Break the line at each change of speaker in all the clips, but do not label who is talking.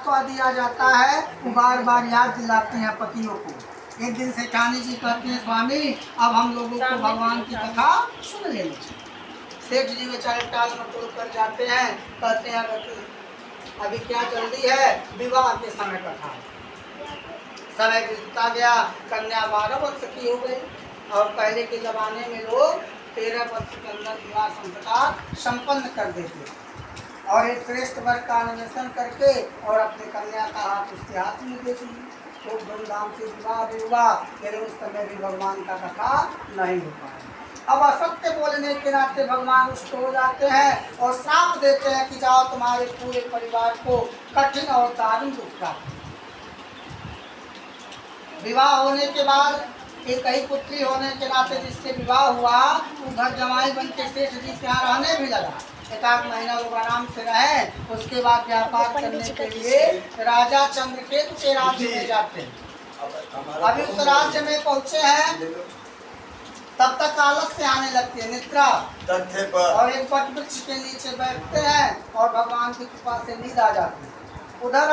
महत्व दिया जाता है वो बार बार याद दिलाते हैं पतियों को। एक दिन सेठानी जी कहते हैं स्वामी अब हम लोगों को भगवान की कथा सुन लेनी चाहिए। सेठ जी बेचारे टाल मटोल कर जाते हैं, कहते हैं अभी क्या जल्दी है, विवाह के समय कथा है। समय बीतता गया, कन्या 12 वर्ष की हो गई और पहले के जमाने में लोग 13 वर्ष के अंदर विवाह संस्कार संपन्न कर देते और एक श्रेष्ठ वर्ग का अन्वेषण करके और अपने कन्या का हाथ उसके हाथ में दे दी। खूब धूमधाम से विवाह भी हुआ, लेकिन उस समय भी भगवान का कथा नहीं हो पाया। अब असत्य बोलने के नाते भगवान रुष्ट हो जाते हैं और श्राप देते हैं कि जाओ तुम्हारे पूरे परिवार को कठिन और दारुण दुख का। विवाह होने के बाद एक ही पुत्री होने के नाते जिससे विवाह हुआ वो घर जमाई बन के सेठ जी के यहाँ रहने भी लगा। एक आध महीना लोग आराम से रहे, उसके बाद व्यापार करने के लिए राजा चंद्रकेतु के राज्य में जाते हैं। अभी उस राज्य में पहुँचे हैं तब तक आलस्य आने लगती है, निद्रा, और एक वट वृक्ष के नीचे बैठते हैं और भगवान की कृपा से नींद आ जाती है। उधर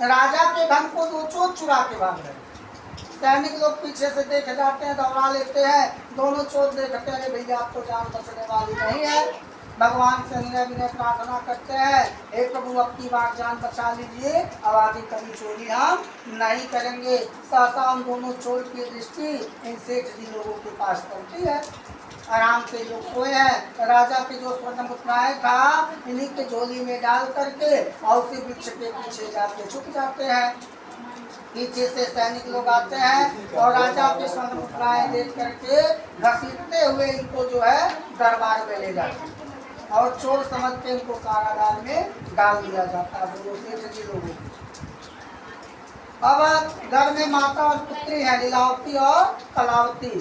राजा के धन को दो चोर चुरा के भाग रहे। सैनिक लोग पीछे से देख जाते हैं, दौड़ा लेते हैं। दोनों चोर देखते हैं भैया आप तो जान बचने वाली नहीं है। भगवान से विनय विनय प्रार्थना करते हैं, हे प्रभु अब की बार जान बचा लीजिए, अब आगे कभी चोरी हम नहीं करेंगे। सहसा उन दोनों चोर की दृष्टि इन सेठ जी लोगों के पास पड़ती है। आराम से लोग सोए हैं। राजा के जो स्वर्ण मुद्राएं था इन्हीं के झोली में डाल करके और उसी वृक्ष के पीछे जाके छुप जाते हैं। पीछे से सैनिक लोग आते हैं और राजा के स्वर्ण मुद्राएं देख करके घसीटते हुए इनको जो है दरबार में ले जाते हैं और चोर समझ के इनको कारागार में डाल दिया जाता है। वो सेठ जी लोगों को अब घर में माता और पुत्री है लीलावती और कलावती।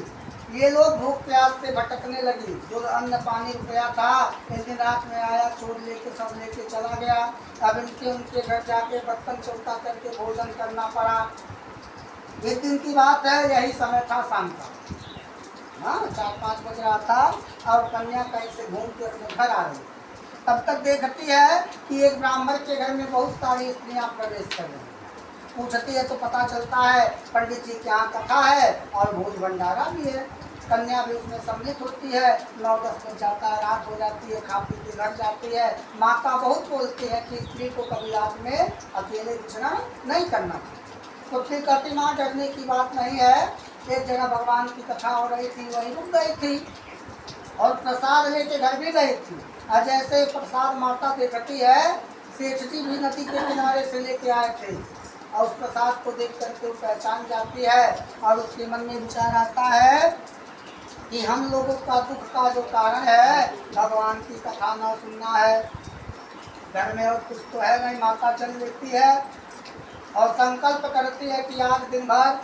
ये लोग भूख प्यास से भटकने लगी। जो अन्न पानी रुपया था एक दिन रात में आया, चोर लेके सब लेके चला गया। अब इनके उनके घर जाके बर्तन चौका करके भोजन करना पड़ा। एक दिन की बात है, यही समय था शाम का, हाँ 4-5 बज रहा था और कन्या कहीं से घूम के अपने घर आ रही। तब तक देखती है कि एक ब्राह्मण के घर में बहुत सारी स्त्रियां प्रवेश कर रही। पूछती है तो पता चलता है पंडित जी के यहाँ कथा है और भोज भंडारा भी है। कन्या भी उसमें सम्मिलित होती है। 9-10 बज जाता है, रात हो जाती है, खा पी के घर जाती है। माता बहुत बोलती है कि स्त्री को कभी रात में अकेले बिछना नहीं करना चाहिए। तो फिर कहती माँ डरने की बात नहीं है। एक जगह भगवान की कथा हो रही थी, वहीं रुक गई थी और प्रसाद लेके घर भी गई थी। और जैसे प्रसाद माता देखती है, सेठ जी भी नदी के किनारे से लेके आए थे और उस प्रसाद को देख करके वो पहचान जाती है और उसके मन में विचार आता है कि हम लोगों का दुख का जो कारण है भगवान की कथा न सुनना है। घर में और कुछ तो है नहीं। माता चल लेती है और संकल्प करती है कि आज दिन भर,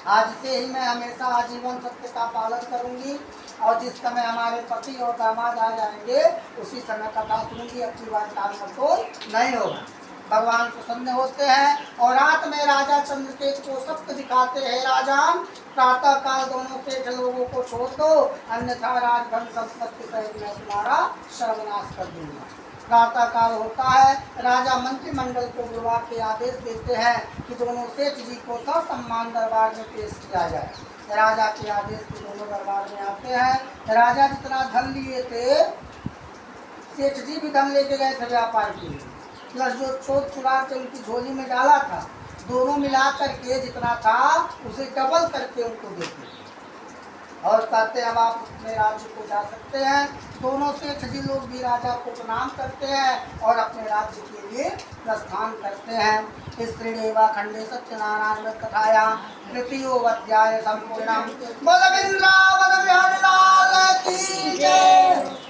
आज से ही मैं हमेशा आजीवन सत्य का पालन करूंगी और जिस समय हमारे पति और दामाद आ जाएंगे उसी समय कथा सुनूंगी, अपनी बात टाल मटोल नहीं होगा। भगवान प्रसन्न होते हैं और रात में राजा चंद्रकेतु को सत्य दिखाते हैं, राजान प्रातः काल दोनों सेठ लोगों को छोड़ दो, अन्यथा राजधन संपत्ति सहित मैं तुम्हारा सर्वनाश कर दूंगा। प्रातः काल होता है, राजा मंत्रिमंडल को बुलवा के आदेश देते हैं कि दोनों सेठ जी को ससम्मान दरबार में पेश किया जाए। राजा के आदेश से दोनों दरबार में आते हैं। राजा जितना धन लिए थे, सेठ जी भी धन लेके गए थे व्यापार के लिए, प्लस जो चोर चुरा के उनकी झोली में डाला था, दोनों मिला करके जितना था उसे डबल करके उनको देते और कहते हैं अब आप अपने राज्य को जा सकते हैं। दोनों सेठ जी लोग भी राजा को प्रणाम करते हैं और अपने राज्य के लिए प्रस्थान करते हैं। स्त्रीदेवा खंडे सत्यनारायण कथाया तृतीयो अध्याय संपूर्ण। बोल बिंद्रावन बिहारी लाल की जय।